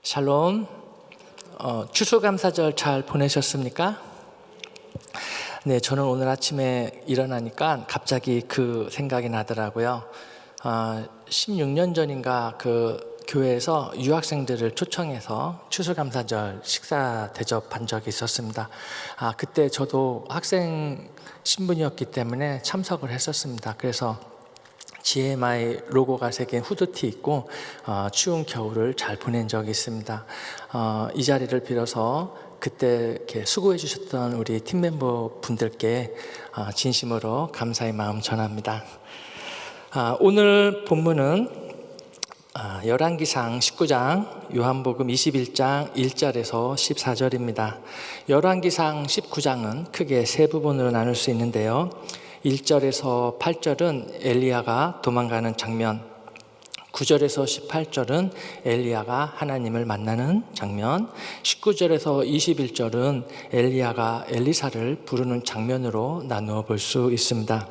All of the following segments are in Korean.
샬롬. 추수감사절 잘 보내셨습니까? 네, 저는 오늘 아침에 일어나니까 갑자기 그 생각이 나더라고요. 16년 전인가 그 교회에서 유학생들을 초청해서 추수감사절 식사 대접한 적이 있었습니다. 그때 저도 학생 신분이었기 때문에 참석을 했었습니다. 그래서 GMI 로고가 새긴 후드티 입고 추운 겨울을 잘 보낸 적이 있습니다. 이 자리를 빌어서 그때 이렇게 수고해 주셨던 우리 팀 멤버 분들께 진심으로 감사의 마음 전합니다. 오늘 본문은 열왕기상 19장, 요한복음 21장 1절에서 14절입니다. 열왕기상 19장은 크게 세 부분으로 나눌 수 있는데요. 1절에서 8절은 엘리야가 도망가는 장면, 9절에서 18절은 엘리야가 하나님을 만나는 장면, 19절에서 21절은 엘리야가 엘리사를 부르는 장면으로 나누어 볼 수 있습니다.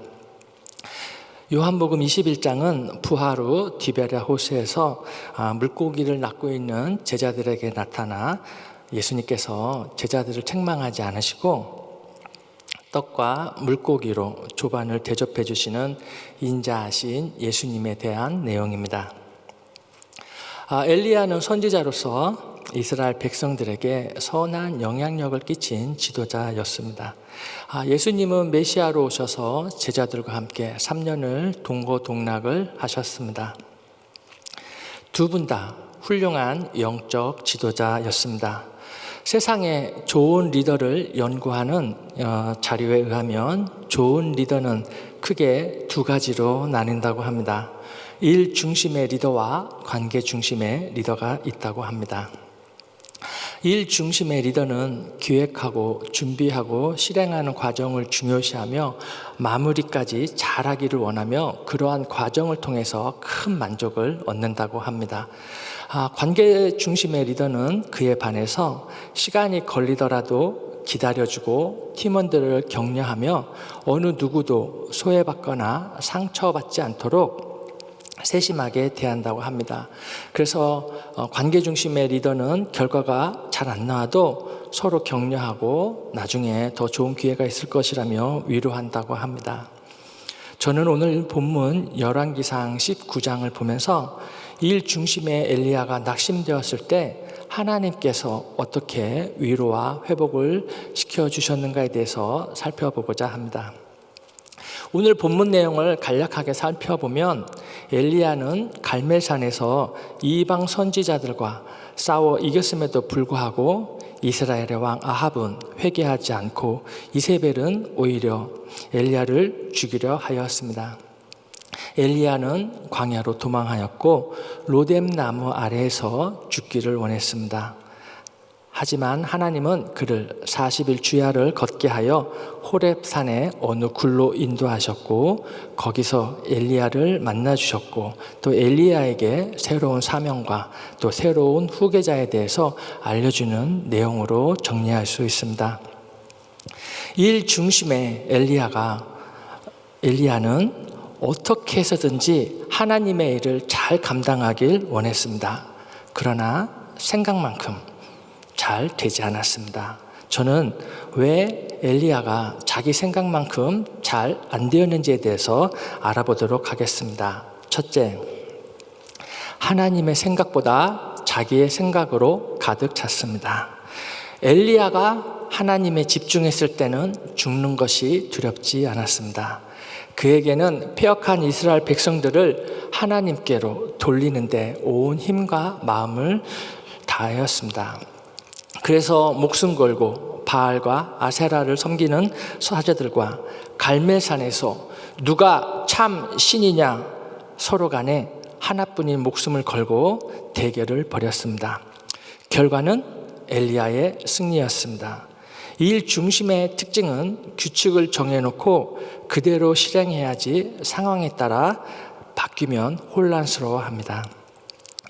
요한복음 21장은 부활 후 디베랴 호수에서 물고기를 낚고 있는 제자들에게 나타나 예수님께서 제자들을 책망하지 않으시고 떡과 물고기로 조반을 대접해 주시는 인자하신 예수님에 대한 내용입니다. 엘리야는 선지자로서 이스라엘 백성들에게 선한 영향력을 끼친 지도자였습니다. 예수님은 메시아로 오셔서 제자들과 함께 3년을 동고동락을 하셨습니다. 두 분 다 훌륭한 영적 지도자였습니다. 세상에 좋은 리더를 연구하는 자료에 의하면 좋은 리더는 크게 두 가지로 나뉜다고 합니다. 일 중심의 리더와 관계 중심의 리더가 있다고 합니다. 일 중심의 리더는 기획하고 준비하고 실행하는 과정을 중요시하며 마무리까지 잘하기를 원하며 그러한 과정을 통해서 큰 만족을 얻는다고 합니다. 관계 중심의 리더는 그에 반해서 시간이 걸리더라도 기다려주고 팀원들을 격려하며 어느 누구도 소외받거나 상처받지 않도록 세심하게 대한다고 합니다. 그래서 관계 중심의 리더는 결과가 잘 안 나와도 서로 격려하고 나중에 더 좋은 기회가 있을 것이라며 위로한다고 합니다. 저는 오늘 본문 열왕기상 19장을 보면서 일 중심의 엘리야가 낙심되었을 때 하나님께서 어떻게 위로와 회복을 시켜주셨는가에 대해서 살펴보고자 합니다. 오늘 본문 내용을 간략하게 살펴보면 엘리야는 갈멜산에서 이방 선지자들과 싸워 이겼음에도 불구하고 이스라엘의 왕 아합은 회개하지 않고 이세벨은 오히려 엘리야를 죽이려 하였습니다. 엘리야는 광야로 도망하였고 로뎀 나무 아래에서 죽기를 원했습니다. 하지만 하나님은 그를 40일 주야를 걷게 하여 호렙산의 어느 굴로 인도하셨고 거기서 엘리야를 만나주셨고 또 엘리야에게 새로운 사명과 또 새로운 후계자에 대해서 알려주는 내용으로 정리할 수 있습니다. 일 중심의 엘리야는 어떻게 해서든지 하나님의 일을 잘 감당하길 원했습니다. 그러나 생각만큼 잘 되지 않았습니다. 저는 왜 엘리야가 자기 생각만큼 잘 안 되었는지에 대해서 알아보도록 하겠습니다. 첫째, 하나님의 생각보다 자기의 생각으로 가득 찼습니다. 엘리야가 하나님에 집중했을 때는 죽는 것이 두렵지 않았습니다. 그에게는 패역한 이스라엘 백성들을 하나님께로 돌리는데 온 힘과 마음을 다하였습니다. 그래서 목숨 걸고 바알과 아세라를 섬기는 사제들과 갈멜산에서 누가 참 신이냐 서로 간에 하나뿐인 목숨을 걸고 대결을 벌였습니다. 결과는 엘리야의 승리였습니다. 일 중심의 특징은 규칙을 정해놓고 그대로 실행해야지 상황에 따라 바뀌면 혼란스러워합니다.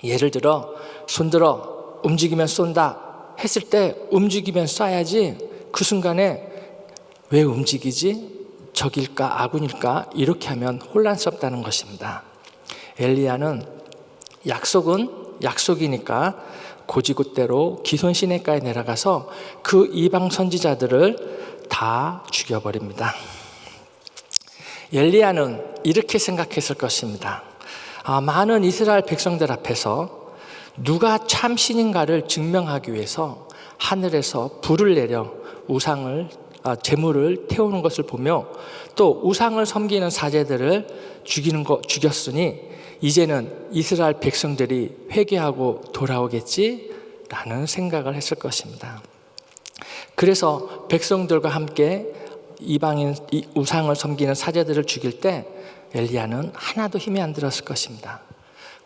예를 들어 손들어 움직이면 쏜다 했을 때 움직이면 쏴야지 그 순간에 왜 움직이지? 적일까 아군일까? 이렇게 하면 혼란스럽다는 것입니다. 엘리야는 약속은 약속이니까 고지곳대로 기손 시내가에 내려가서 그 이방 선지자들을 다 죽여버립니다. 엘리야는 이렇게 생각했을 것입니다. 많은 이스라엘 백성들 앞에서 누가 참 신인가를 증명하기 위해서 하늘에서 불을 내려 제물을 태우는 것을 보며 또 우상을 섬기는 사제들을 죽였으니 이제는 이스라엘 백성들이 회개하고 돌아오겠지라는 생각을 했을 것입니다. 그래서 백성들과 함께 이방인 우상을 섬기는 사제들을 죽일 때 엘리야는 하나도 힘이 안 들었을 것입니다.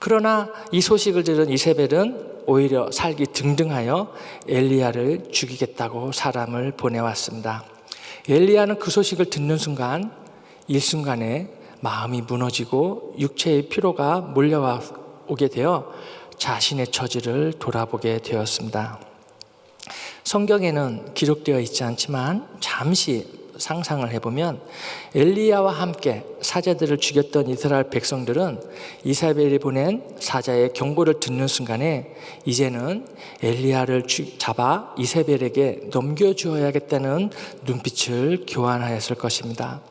그러나 이 소식을 들은 이세벨은 오히려 살기 등등하여 엘리야를 죽이겠다고 사람을 보내왔습니다. 엘리야는 그 소식을 듣는 순간 일순간에 마음이 무너지고 육체의 피로가 몰려오게 되어 자신의 처지를 돌아보게 되었습니다. 성경에는 기록되어 있지 않지만 잠시 상상을 해보면 엘리야와 함께 사제들을 죽였던 이스라엘 백성들은 이세벨이 보낸 사자의 경고를 듣는 순간에 이제는 엘리야를 잡아 이세벨에게 넘겨주어야겠다는 눈빛을 교환하였을 것입니다.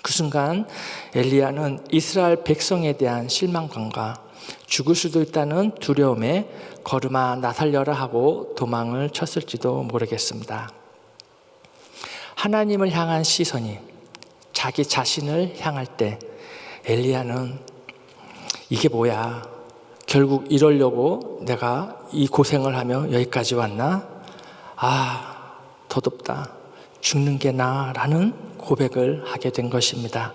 그 순간 엘리야는 이스라엘 백성에 대한 실망감과 죽을 수도 있다는 두려움에 걸음아 나 살려라 하고 도망을 쳤을지도 모르겠습니다. 하나님을 향한 시선이 자기 자신을 향할 때 엘리야는 이게 뭐야? 결국 이러려고 내가 이 고생을 하며 여기까지 왔나? 더덥다. 죽는 게 나라는 고백을 하게 된 것입니다.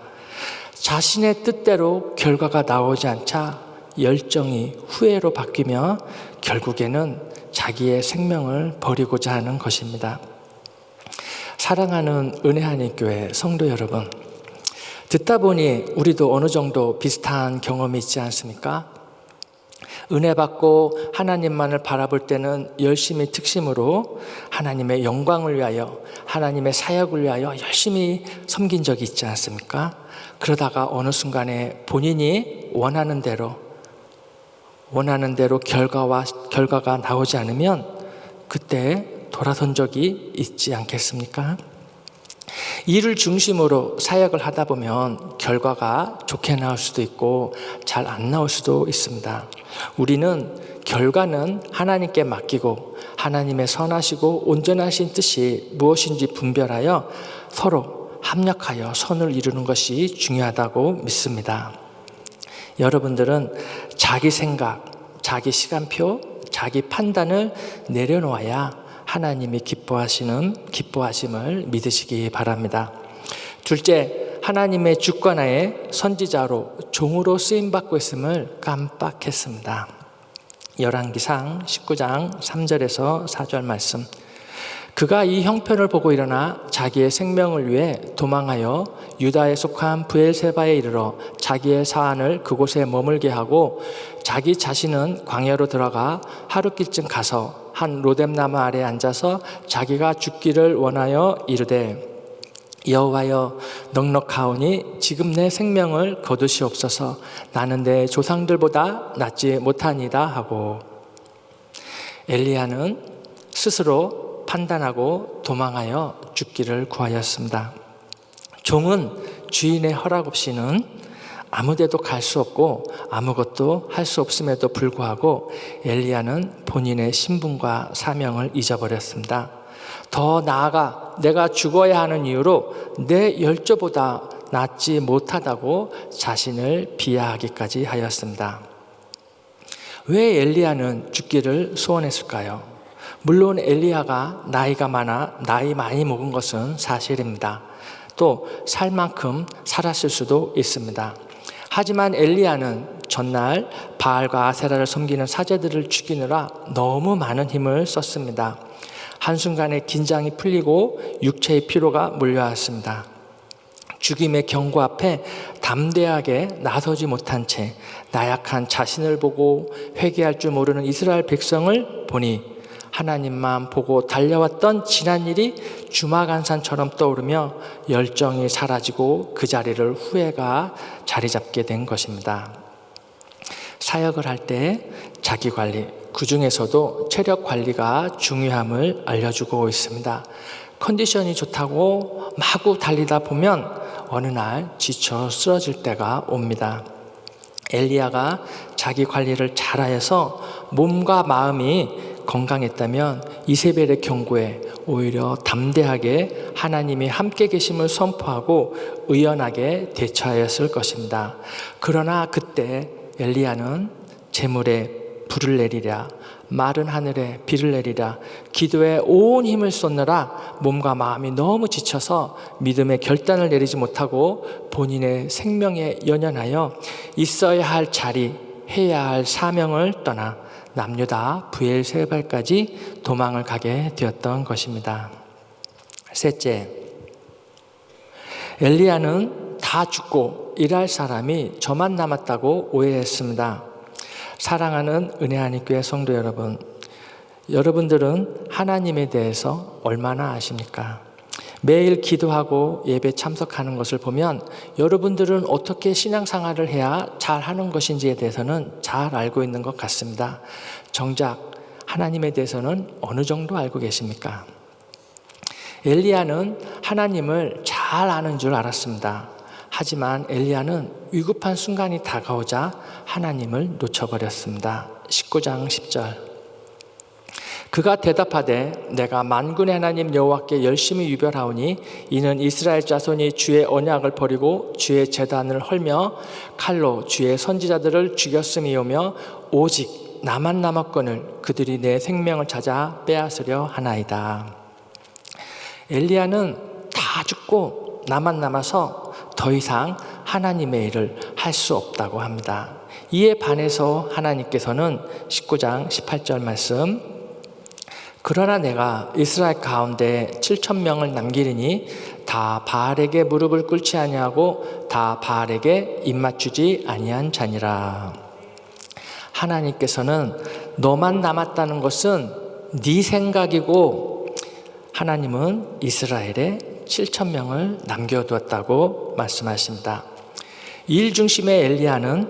자신의 뜻대로 결과가 나오지 않자 열정이 후회로 바뀌며 결국에는 자기의 생명을 버리고자 하는 것입니다. 사랑하는 은혜하는 교회 성도 여러분, 듣다 보니 우리도 어느 정도 비슷한 경험이 있지 않습니까? 은혜 받고 하나님만을 바라볼 때는 열심히 특심으로 하나님의 영광을 위하여 하나님의 사역을 위하여 열심히 섬긴 적이 있지 않습니까? 그러다가 어느 순간에 본인이 원하는 대로 결과가 나오지 않으면 그때 돌아선 적이 있지 않겠습니까? 일을 중심으로 사역을 하다 보면 결과가 좋게 나올 수도 있고 잘 안 나올 수도 있습니다. 우리는 결과는 하나님께 맡기고 하나님의 선하시고 온전하신 뜻이 무엇인지 분별하여 서로 합력하여 선을 이루는 것이 중요하다고 믿습니다. 여러분들은 자기 생각, 자기 시간표, 자기 판단을 내려놓아야 하나님이 기뻐하심을 믿으시기 바랍니다. 둘째, 하나님의 주권하에 선지자로 종으로 쓰임받고 있음을 깜빡했습니다. 열왕기상 19장 3절에서 4절 말씀. 그가 이 형편을 보고 일어나 자기의 생명을 위해 도망하여 유다에 속한 브엘세바에 이르러 자기의 사안을 그곳에 머물게 하고 자기 자신은 광야로 들어가 하룻길쯤 가서 한 로뎀나무 아래에 앉아서 자기가 죽기를 원하여 이르되 여호와여 넉넉하오니 지금 내 생명을 거두시옵소서. 나는 내 조상들보다 낫지 못하니이다 하고 엘리야는 스스로 판단하고 도망하여 죽기를 구하였습니다. 종은 주인의 허락 없이는 아무데도 갈 수 없고 아무것도 할 수 없음에도 불구하고 엘리야는 본인의 신분과 사명을 잊어버렸습니다. 더 나아가 내가 죽어야 하는 이유로 내 열조보다 낫지 못하다고 자신을 비하하기까지 하였습니다. 왜 엘리야는 죽기를 소원했을까요? 물론 엘리야가 나이가 많아 나이 많이 먹은 것은 사실입니다. 또 살 만큼 살았을 수도 있습니다. 하지만 엘리야는 전날 바알과 아세라를 섬기는 사제들을 죽이느라 너무 많은 힘을 썼습니다. 한순간에 긴장이 풀리고 육체의 피로가 몰려왔습니다. 죽임의 경고 앞에 담대하게 나서지 못한 채 나약한 자신을 보고 회개할 줄 모르는 이스라엘 백성을 보니 하나님만 보고 달려왔던 지난 일이 주마간산처럼 떠오르며 열정이 사라지고 그 자리를 후회가 자리 잡게 된 것입니다. 사역을 할 때 자기 관리, 그 중에서도 체력 관리가 중요함을 알려주고 있습니다. 컨디션이 좋다고 마구 달리다 보면 어느 날 지쳐 쓰러질 때가 옵니다. 엘리야가 자기 관리를 잘하여서 몸과 마음이 건강했다면 이세벨의 경고에 오히려 담대하게 하나님이 함께 계심을 선포하고 의연하게 대처하였을 것입니다. 그러나 그때 엘리야는 재물에 불을 내리랴, 마른 하늘에 비를 내리랴, 기도에 온 힘을 쏟느라 몸과 마음이 너무 지쳐서 믿음의 결단을 내리지 못하고 본인의 생명에 연연하여 있어야 할 자리, 해야 할 사명을 떠나 남유다 브엘세바까지 도망을 가게 되었던 것입니다. 셋째, 엘리야는 다 죽고 일할 사람이 저만 남았다고 오해했습니다. 사랑하는 은혜하니 교회 성도 여러분, 여러분들은 하나님에 대해서 얼마나 아십니까? 매일 기도하고 예배 참석하는 것을 보면 여러분들은 어떻게 신앙생활을 해야 잘하는 것인지에 대해서는 잘 알고 있는 것 같습니다. 정작 하나님에 대해서는 어느 정도 알고 계십니까? 엘리야는 하나님을 잘 아는 줄 알았습니다. 하지만 엘리야는 위급한 순간이 다가오자 하나님을 놓쳐버렸습니다. 19장 10절. 그가 대답하되 내가 만군의 하나님 여호와께 열심히 유별하오니 이는 이스라엘 자손이 주의 언약을 버리고 주의 제단을 헐며 칼로 주의 선지자들을 죽였음이오며 오직 나만 남았거늘 그들이 내 생명을 찾아 빼앗으려 하나이다. 엘리야는 다 죽고 나만 남아서 더 이상 하나님의 일을 할 수 없다고 합니다. 이에 반해서 하나님께서는 19장 18절 말씀, 그러나 내가 이스라엘 가운데 7,000명을 남기리니 다 바알에게 무릎을 꿇지 아니하고 다 바알에게 입맞추지 아니한 자니라. 하나님께서는 너만 남았다는 것은 네 생각이고 하나님은 이스라엘에 7,000명을 남겨두었다고 말씀하십니다. 일 중심의 엘리야는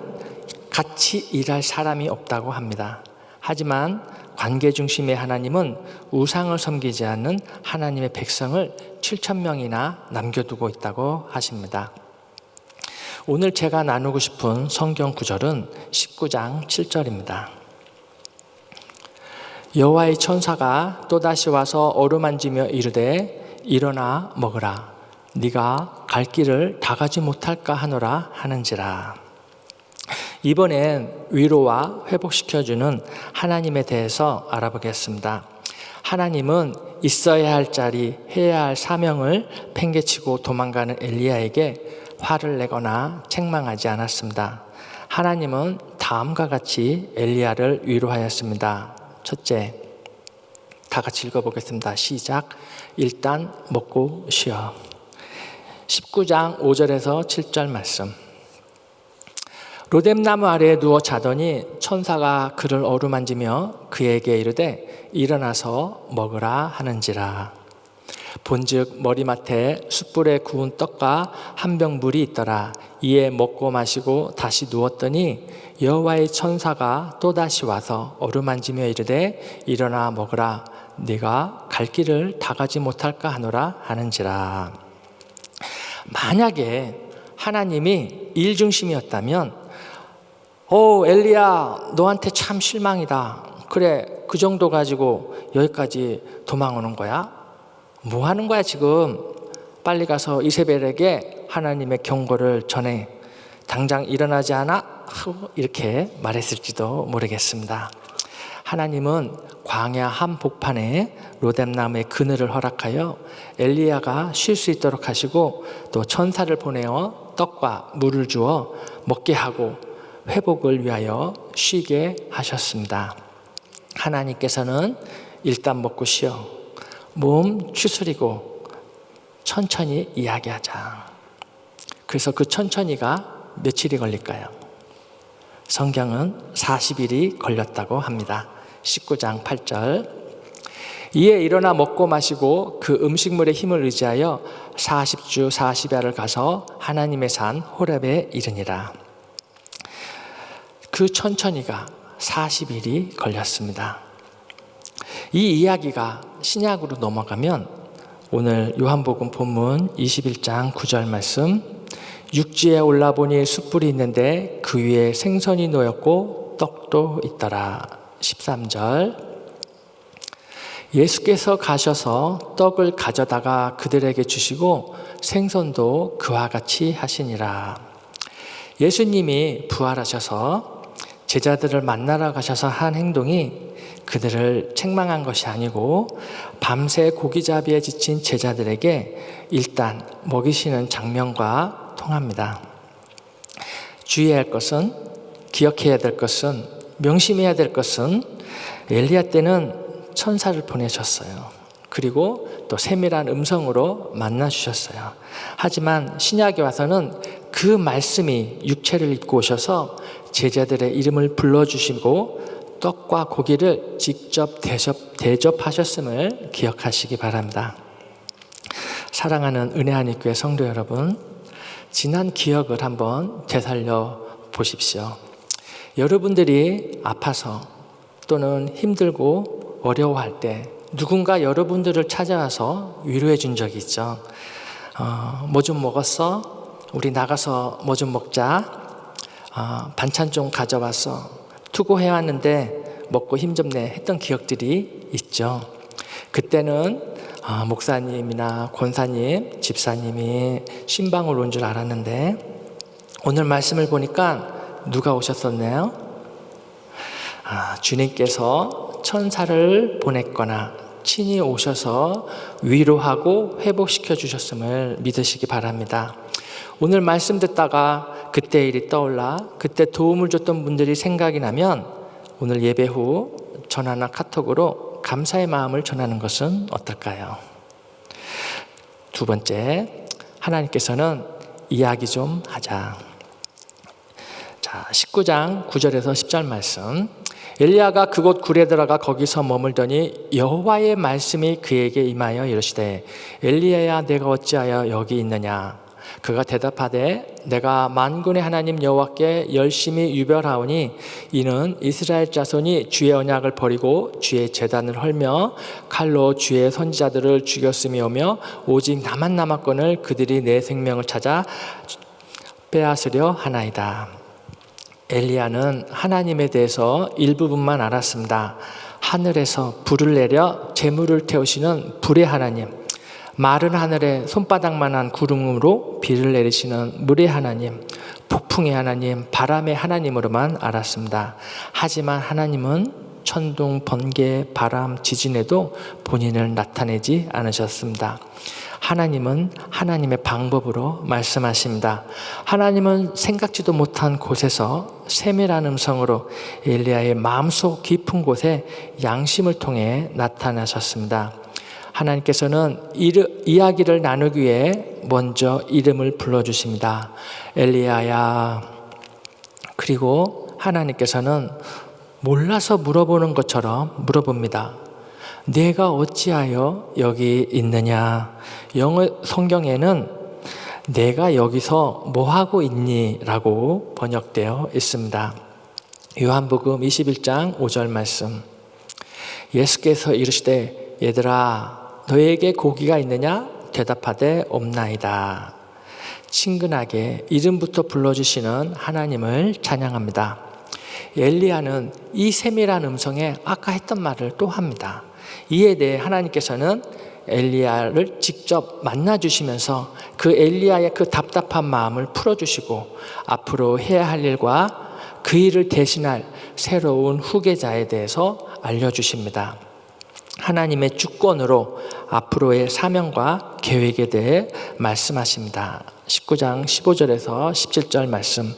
같이 일할 사람이 없다고 합니다. 하지만 관계 중심의 하나님은 우상을 섬기지 않는 하나님의 백성을 7,000명이나 남겨두고 있다고 하십니다. 오늘 제가 나누고 싶은 성경 구절은 19장 7절입니다. 여호와의 천사가 또다시 와서 어루만지며 이르되 일어나 먹으라. 네가 갈 길을 다 가지 못할까 하노라 하는지라. 이번엔 위로와 회복시켜주는 하나님에 대해서 알아보겠습니다. 하나님은 있어야 할 자리, 해야 할 사명을 팽개치고 도망가는 엘리야에게 화를 내거나 책망하지 않았습니다. 하나님은 다음과 같이 엘리야를 위로하였습니다. 첫째, 다 같이 읽어보겠습니다. 시작. 일단 먹고 쉬어. 19장 5절에서 7절 말씀. 로뎀나무 아래에 누워 자더니 천사가 그를 어루만지며 그에게 이르되 일어나서 먹으라 하는지라. 본즉 머리맡에 숯불에 구운 떡과 한 병 물이 있더라. 이에 먹고 마시고 다시 누웠더니 여호와의 천사가 또다시 와서 어루만지며 이르되 일어나 먹으라. 네가 갈 길을 다 가지 못할까 하노라 하는지라. 만약에 하나님이 일 중심이었다면 엘리야 너한테 참 실망이다. 그래 그 정도 가지고 여기까지 도망오는 거야? 뭐 하는 거야 지금? 빨리 가서 이세벨에게 하나님의 경고를 전해. 당장 일어나지 않아? 이렇게 말했을지도 모르겠습니다. 하나님은 광야 한복판에 로뎀나무의 그늘을 허락하여 엘리야가 쉴 수 있도록 하시고 또 천사를 보내어 떡과 물을 주어 먹게 하고 회복을 위하여 쉬게 하셨습니다. 하나님께서는 일단 먹고 쉬어. 몸 추스리고 천천히 이야기하자. 그래서 그 천천히가 며칠이 걸릴까요? 성경은 40일이 걸렸다고 합니다. 19장 8절. 이에 일어나 먹고 마시고 그 음식물의 힘을 의지하여 40주 40야를 가서 하나님의 산 호렙에 이르니라. 그 천천히가 40일이 걸렸습니다. 이 이야기가 신약으로 넘어가면 오늘 요한복음 본문 21장 9절 말씀, 육지에 올라보니 숯불이 있는데 그 위에 생선이 놓였고 떡도 있더라. 13절, 예수께서 가셔서 떡을 가져다가 그들에게 주시고 생선도 그와 같이 하시니라. 예수님이 부활하셔서 제자들을 만나러 가셔서 한 행동이 그들을 책망한 것이 아니고 밤새 고기잡이에 지친 제자들에게 일단 먹이시는 장면과 통합니다. 주의해야 할 것은, 기억해야 될 것은, 명심해야 될 것은 엘리야 때는 천사를 보내셨어요. 그리고 또 세밀한 음성으로 만나주셨어요. 하지만 신약에 와서는 그 말씀이 육체를 입고 오셔서 제자들의 이름을 불러주시고 떡과 고기를 직접 대접하셨음을 기억하시기 바랍니다. 사랑하는 은혜하늘교회 성도 여러분, 지난 기억을 한번 되살려 보십시오. 여러분들이 아파서 또는 힘들고 어려워할 때 누군가 여러분들을 찾아와서 위로해 준 적이 있죠. 뭐 좀 먹었어? 우리 나가서 뭐 좀 먹자. 반찬 좀 가져와서 투고해왔는데 먹고 힘 좀 내 했던 기억들이 있죠. 그때는 목사님이나 권사님, 집사님이 신방을 온 줄 알았는데 오늘 말씀을 보니까 누가 오셨었나요? 주님께서 천사를 보냈거나 친히 오셔서 위로하고 회복시켜 주셨음을 믿으시기 바랍니다. 오늘 말씀 듣다가 그때 일이 떠올라 그때 도움을 줬던 분들이 생각이 나면 오늘 예배 후 전화나 카톡으로 감사의 마음을 전하는 것은 어떨까요? 두 번째, 하나님께서는 이야기 좀 하자. 자, 19장 9절에서 10절 말씀. 엘리야가 그곳 굴에 들어가 거기서 머물더니 여호와의 말씀이 그에게 임하여 이르시되 엘리야야 내가 어찌하여 여기 있느냐. 그가 대답하되 내가 만군의 하나님 여호와께 열심히 유별하오니 이는 이스라엘 자손이 주의 언약을 버리고 주의 제단을 헐며 칼로 주의 선지자들을 죽였음이오며 오직 나만 남았거늘 그들이 내 생명을 찾아 빼앗으려 하나이다. 엘리야는 하나님에 대해서 일부분만 알았습니다. 하늘에서 불을 내려 재물을 태우시는 불의 하나님, 마른 하늘에 손바닥만한 구름으로 비를 내리시는 물의 하나님, 폭풍의 하나님, 바람의 하나님으로만 알았습니다. 하지만 하나님은 천둥, 번개, 바람, 지진에도 본인을 나타내지 않으셨습니다. 하나님은 하나님의 방법으로 말씀하십니다. 하나님은 생각지도 못한 곳에서 세밀한 음성으로 엘리야의 마음속 깊은 곳에 양심을 통해 나타나셨습니다. 하나님께서는 이야기를 나누기 위해 먼저 이름을 불러주십니다. 엘리야야. 그리고 하나님께서는 몰라서 물어보는 것처럼 물어봅니다. 내가 어찌하여 여기 있느냐. 영어 성경에는 내가 여기서 뭐하고 있니? 라고 번역되어 있습니다. 요한복음 21장 5절 말씀. 예수께서 이르시되 얘들아 너에게 고기가 있느냐? 대답하되 없나이다. 친근하게 이름부터 불러주시는 하나님을 찬양합니다. 엘리야는 이 세밀한 음성에 아까 했던 말을 또 합니다. 이에 대해 하나님께서는 엘리야를 직접 만나주시면서 그 엘리야의 그 답답한 마음을 풀어주시고 앞으로 해야 할 일과 그 일을 대신할 새로운 후계자에 대해서 알려주십니다. 하나님의 주권으로 앞으로의 사명과 계획에 대해 말씀하십니다. 19장 15절에서 17절 말씀.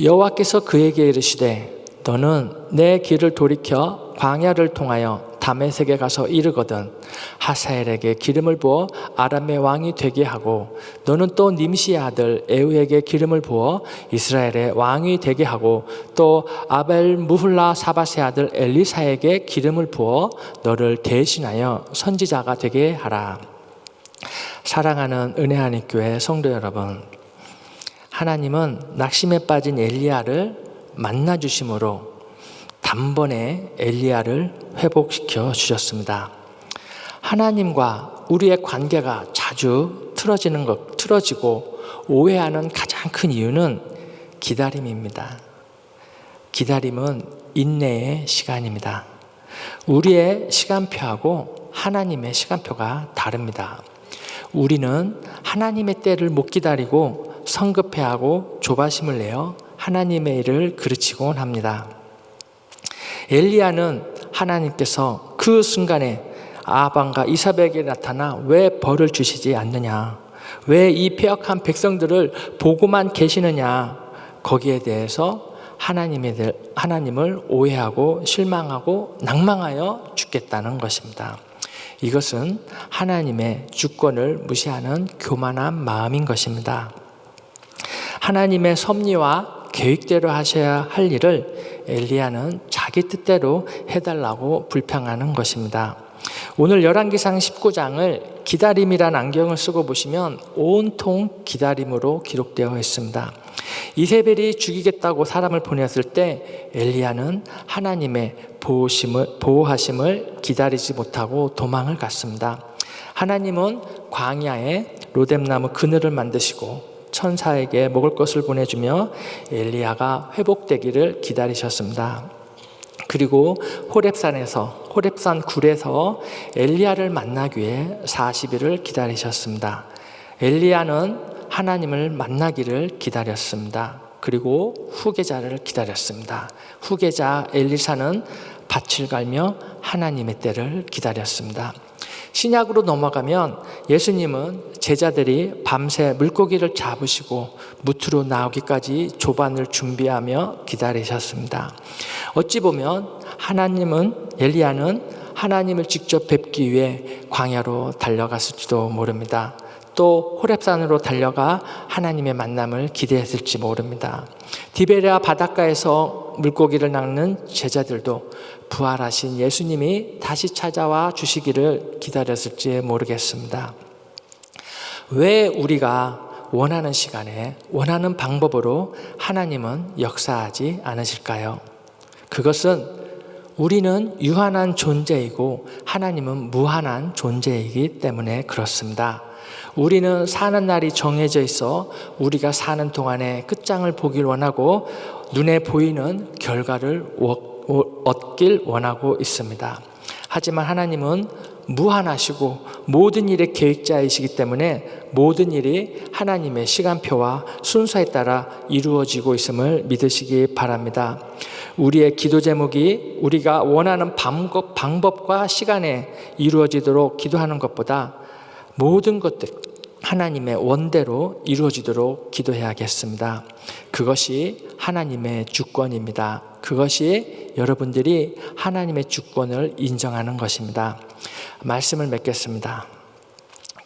여호와께서 그에게 이르시되 너는 내 길을 돌이켜 광야를 통하여 다메섹에 가서 이르거든 하사엘에게 기름을 부어 아람의 왕이 되게 하고 너는 또 님시의 아들 에후에게 기름을 부어 이스라엘의 왕이 되게 하고 또 아벨 무훌라 사밧의 아들 엘리사에게 기름을 부어 너를 대신하여 선지자가 되게 하라. 사랑하는 은혜하는 교회 성도 여러분, 하나님은 낙심에 빠진 엘리야를 만나주심으로 단번에 엘리야를 회복시켜 주셨습니다. 하나님과 우리의 관계가 자주 틀어지고 오해하는 가장 큰 이유는 기다림입니다. 기다림은 인내의 시간입니다. 우리의 시간표하고 하나님의 시간표가 다릅니다. 우리는 하나님의 때를 못 기다리고 성급해하고 조바심을 내어 하나님의 일을 그르치곤 합니다. 엘리야는 하나님께서 그 순간에 아합과 이사벨에게 나타나 왜 벌을 주시지 않느냐, 왜 이 패역한 백성들을 보고만 계시느냐, 거기에 대해서 하나님을 오해하고 실망하고 낭망하여 죽겠다는 것입니다. 이것은 하나님의 주권을 무시하는 교만한 마음인 것입니다. 하나님의 섭리와 계획대로 하셔야 할 일을 엘리야는 자기 뜻대로 해달라고 불평하는 것입니다. 오늘 열왕기상 19장을 기다림이란 안경을 쓰고 보시면 온통 기다림으로 기록되어 있습니다. 이세벨이 죽이겠다고 사람을 보냈을 때 엘리야는 하나님의 보호하심을 기다리지 못하고 도망을 갔습니다. 하나님은 광야에 로뎀나무 그늘을 만드시고 천사에게 먹을 것을 보내주며 엘리야가 회복되기를 기다리셨습니다. 그리고 호렙산 굴에서 엘리야를 만나기 위해 40일을 기다리셨습니다. 엘리야는 하나님을 만나기를 기다렸습니다. 그리고 후계자를 기다렸습니다. 후계자 엘리사는 밭을 갈며 하나님의 때를 기다렸습니다. 신약으로 넘어가면 예수님은 제자들이 밤새 물고기를 잡으시고 무트로 나오기까지 조반을 준비하며 기다리셨습니다. 어찌 보면 엘리야는 하나님을 직접 뵙기 위해 광야로 달려갔을지도 모릅니다. 또 호렙산으로 달려가 하나님의 만남을 기대했을지 모릅니다. 디베랴 바닷가에서 물고기를 낚는 제자들도 부활하신 예수님이 다시 찾아와 주시기를 기다렸을지 모르겠습니다. 왜 우리가 원하는 시간에 원하는 방법으로 하나님은 역사하지 않으실까요? 그것은 우리는 유한한 존재이고 하나님은 무한한 존재이기 때문에 그렇습니다. 우리는 사는 날이 정해져 있어 우리가 사는 동안에 끝장을 보길 원하고 눈에 보이는 결과를 얻길 원하고 있습니다. 하지만 하나님은 무한하시고 모든 일의 계획자이시기 때문에 모든 일이 하나님의 시간표와 순서에 따라 이루어지고 있음을 믿으시기 바랍니다. 우리의 기도 제목이 우리가 원하는 방법과 시간에 이루어지도록 기도하는 것보다 모든 것들 하나님의 원대로 이루어지도록 기도해야겠습니다. 그것이 하나님의 주권입니다. 그것이 여러분들이 하나님의 주권을 인정하는 것입니다. 말씀을 맺겠습니다.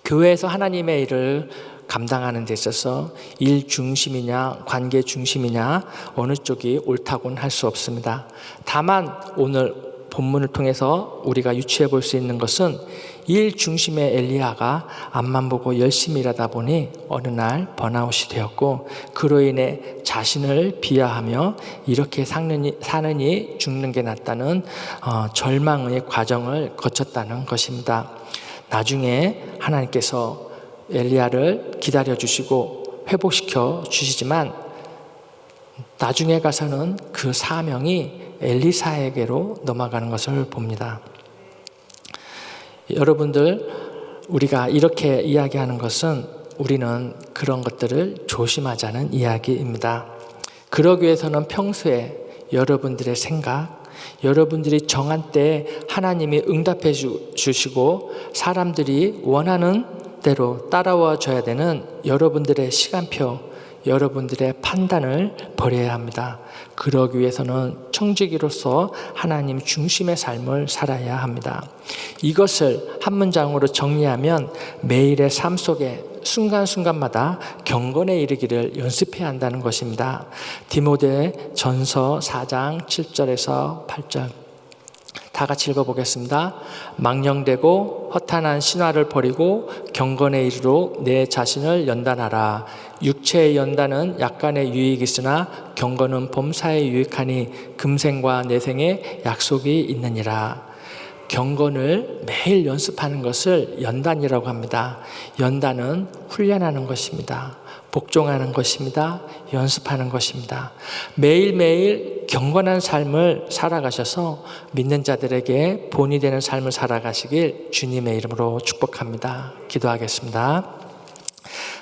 교회에서 하나님의 일을 감당하는 데 있어서 일 중심이냐 관계 중심이냐 어느 쪽이 옳다고는 할 수 없습니다. 다만 오늘 본문을 통해서 우리가 유추해 볼 수 있는 것은 일 중심의 엘리야가 앞만 보고 열심히 일하다 보니 어느 날 번아웃이 되었고 그로 인해 자신을 비하하며 이렇게 사느니 죽는 게 낫다는 절망의 과정을 거쳤다는 것입니다. 나중에 하나님께서 엘리야를 기다려주시고 회복시켜 주시지만 나중에 가서는 그 사명이 엘리사에게로 넘어가는 것을 봅니다. 여러분들, 우리가 이렇게 이야기하는 것은 우리는 그런 것들을 조심하자는 이야기입니다. 그러기 위해서는 평소에 여러분들의 생각, 여러분들이 정한 때에 하나님이 응답해 주시고 사람들이 원하는 대로 따라와 줘야 되는 여러분들의 시간표, 여러분들의 판단을 버려야 합니다. 그러기 위해서는 청지기로서 하나님 중심의 삶을 살아야 합니다. 이것을 한 문장으로 정리하면 매일의 삶 속에 순간순간마다 경건에 이르기를 연습해야 한다는 것입니다. 디모데 전서 4장 7절에서 8절 다 같이 읽어보겠습니다. 망령되고 허탄한 신화를 버리고 경건의 이르로 내 자신을 연단하라. 육체의 연단은 약간의 유익이 있으나 경건은 범사에 유익하니 금생과 내생에 약속이 있느니라. 경건을 매일 연습하는 것을 연단이라고 합니다. 연단은 훈련하는 것입니다. 복종하는 것입니다. 연습하는 것입니다. 매일매일 경건한 삶을 살아가셔서 믿는 자들에게 본이 되는 삶을 살아가시길 주님의 이름으로 축복합니다. 기도하겠습니다.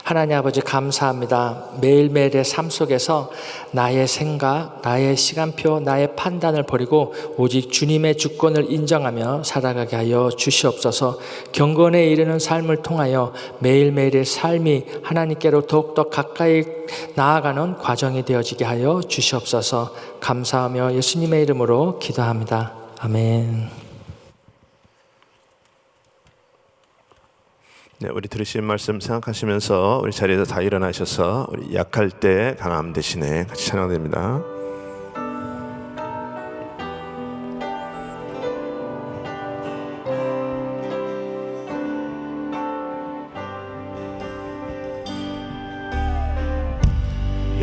하나님 아버지 감사합니다. 매일매일의 삶 속에서 나의 생각, 나의 시간표, 나의 판단을 버리고 오직 주님의 주권을 인정하며 살아가게 하여 주시옵소서. 경건에 이르는 삶을 통하여 매일매일의 삶이 하나님께로 더욱더 가까이 나아가는 과정이 되어지게 하여 주시옵소서. 감사하며 예수님의 이름으로 기도합니다. 아멘. 네, 우리 들으신 말씀 생각하시면서 우리 자리에서 다 일어나셔서 우리 약할 때 강함 대신에 같이 찬양됩니다.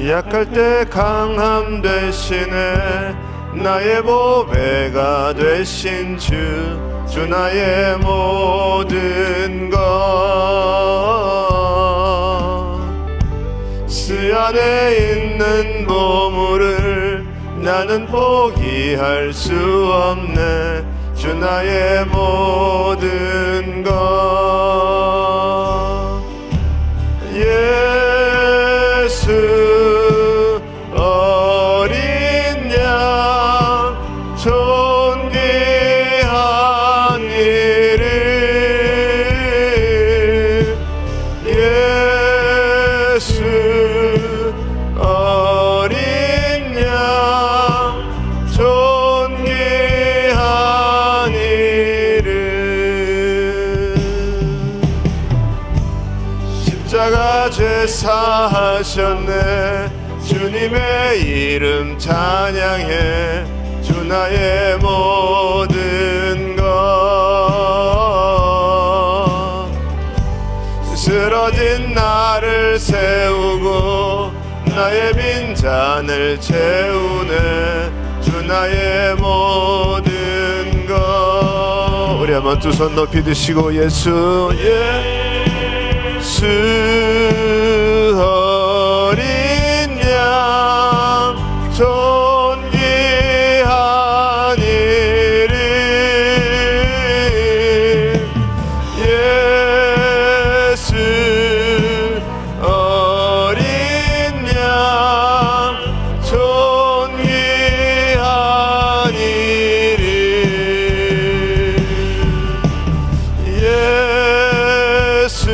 약할 때 강함 대신에 나의 보배가 되신 주 나의 모든 것 스 안에 있는 보물을 나는 포기할 수 없네. 주 나의 모든 것 예수 어린 양 존귀한 이름 예수 어린 양 존귀한 이름 십자가 죄 사하셨네. 주님의 이름 찬양해. 주 나의 모든 것 쓰러진 나를 세우고 나의 빈잔을 채우네. 주 나의 모든 것 우리 한번 두 손 높이 드시고 예수 예수 어린 양 존귀한 이름 예수 어린 양 존귀한 이름 예수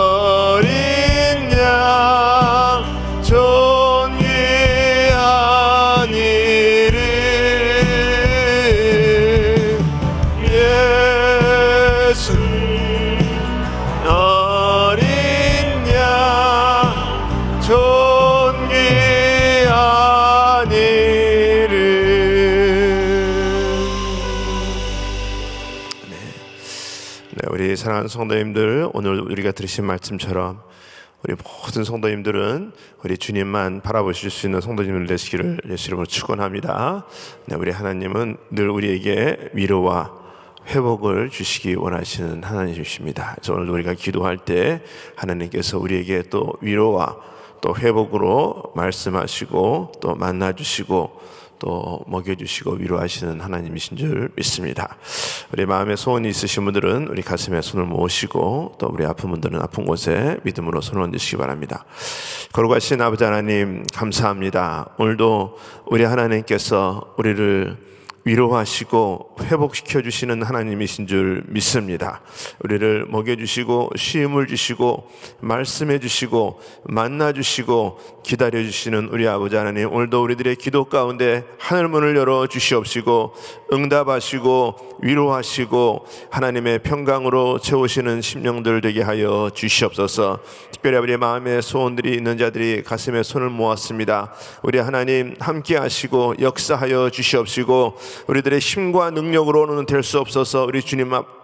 어린 양 존귀한 이름 예수 어린 양 존귀한 이름 네, 우리 사랑하는 성도님들, 오늘 우리가 들으신 말씀처럼 우리 모든 성도님들은 우리 주님만 바라보실 수 있는 성도님들 되시기를 예수 이름으로 축원합니다. 네, 우리 하나님은 늘 우리에게 위로와 회복을 주시기 원하시는 하나님이십니다. 그래서 오늘 우리가 기도할 때 하나님께서 우리에게 또 위로와 또 회복으로 말씀하시고 또 만나주시고 또 먹여주시고 위로하시는 하나님이신 줄 믿습니다. 우리 마음에 소원이 있으신 분들은 우리 가슴에 손을 모으시고 또 우리 아픈 분들은 아픈 곳에 믿음으로 손을 얹으시기 바랍니다. 거룩하신 아버지 하나님 감사합니다. 오늘도 우리 하나님께서 우리를 위로하시고 회복시켜 주시는 하나님이신 줄 믿습니다. 우리를 먹여주시고 쉼을 주시고 말씀해 주시고 만나 주시고 기다려 주시는 우리 아버지 하나님, 오늘도 우리들의 기도 가운데 하늘문을 열어 주시옵시고 응답하시고 위로하시고 하나님의 평강으로 채우시는 심령들 되게 하여 주시옵소서. 특별히 아버지의 마음에 소원들이 있는 자들이 가슴에 손을 모았습니다. 우리 하나님 함께 하시고 역사하여 주시옵시고 우리들의 힘과 능력으로는 될 수 없어서 우리 주님 앞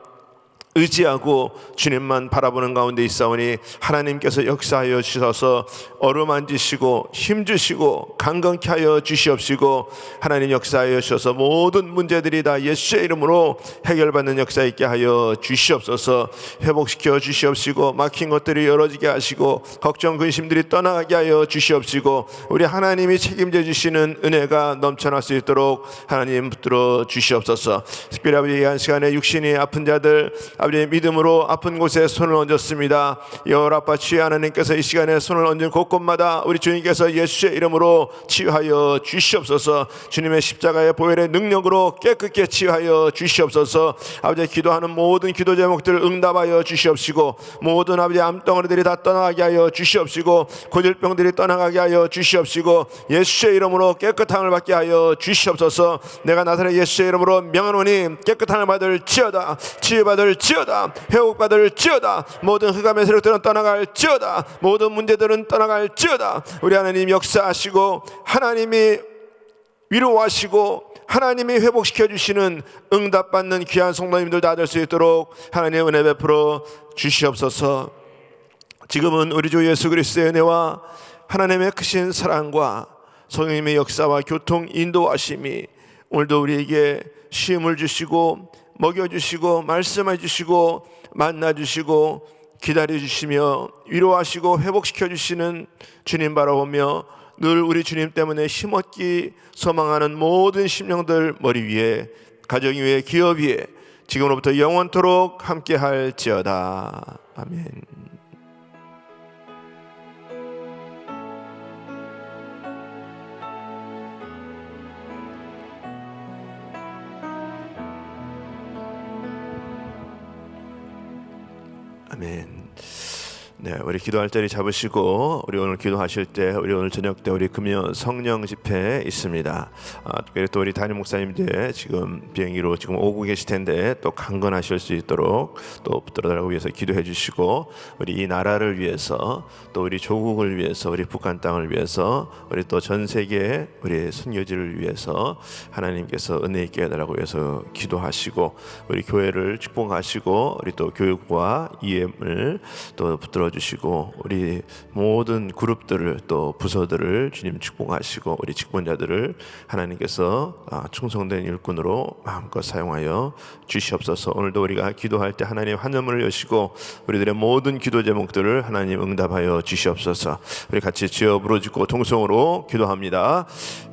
의지하고 주님만 바라보는 가운데 있사오니 하나님께서 역사하여 주셔서 어루만지시고 힘주시고 강건케 하여 주시옵시고 하나님 역사하여 주셔서 모든 문제들이 다 예수의 이름으로 해결받는 역사 있게 하여 주시옵소서. 회복시켜 주시옵시고 막힌 것들이 열어지게 하시고 걱정 근심들이 떠나가게 하여 주시옵시고 우리 하나님이 책임져 주시는 은혜가 넘쳐날 수 있도록 하나님 붙들어 주시옵소서. 특별히 아버지 이 한 시간에 육신이 아픈 자들 아버지 믿음으로 아픈 곳에 손을 얹었습니다. 여호와빠 주의 하나님께서 이 시간에 손을 얹은 곳곳마다 우리 주님께서 예수의 이름으로 치유하여 주시옵소서. 주님의 십자가의 보혈의 능력으로 깨끗게 치유하여 주시옵소서. 아버지 기도하는 모든 기도 제목들을 응답하여 주시옵시고 모든 아버지 암덩어리들이 다 떠나가게 하여 주시옵시고 고질병들이 떠나가게 하여 주시옵시고 예수의 이름으로 깨끗함을 받게 하여 주시옵소서. 내가 나사렛 예수의 이름으로 명하노니 깨끗함을 받을지어다 치유받을지어다 회복받을지어다 모든 흑암의 세력들은 떠나갈지어다 모든 문제들은 떠나갈지어다. 우리 하나님 역사하시고 하나님이 위로하시고 하나님이 회복시켜 주시는 응답받는 귀한 성도님들 다 될 수 있도록 하나님의 은혜 베풀어 주시옵소서. 지금은 우리 주 예수 그리스도의 은혜와 하나님의 크신 사랑과 성령님의 역사와 교통 인도하심이 오늘도 우리에게 쉼을 주시고 먹여주시고 말씀해 주시고 만나주시고 기다려주시며 위로하시고 회복시켜 주시는 주님 바라보며 늘 우리 주님 때문에 힘없기 소망하는 모든 심령들 머리 위에 가정 위에 기업 위에 지금으로부터 영원토록 함께 할지어다. 아멘. 아멘. 네, 우리 기도할 자리 잡으시고 우리 오늘 기도하실 때 우리 오늘 저녁 때 우리 금요 성령 집회 있습니다. 특별히 또 우리 담임 목사님들 지금 비행기로 지금 오고 계실 텐데 또 강건하실 수 있도록 또 붙들어달라고 위해서 기도해 주시고 우리 이 나라를 위해서 또 우리 조국을 위해서 우리 북한 땅을 위해서 우리 또 전 세계 우리 선교지를 위해서 하나님께서 은혜 있게 해달라고 해서 기도하시고 우리 교회를 축복하시고 우리 또 교육과 EM을 또 붙들어 주시고 우리 모든 그룹들을 또 부서들을 주님 축복하시고 우리 직분자들을 하나님께서 충성된 일꾼으로 마음껏 사용하여 주시옵소서. 오늘도 우리가 기도할 때 하나님 환영문을 여시고 우리들의 모든 기도 제목들을 하나님 응답하여 주시옵소서. 우리 같이 주여 부르짖고 통성으로 기도합니다.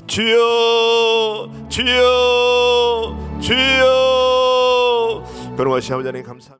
주여 주여 주여. 그런 것이 아버지 하나님 감사합니다.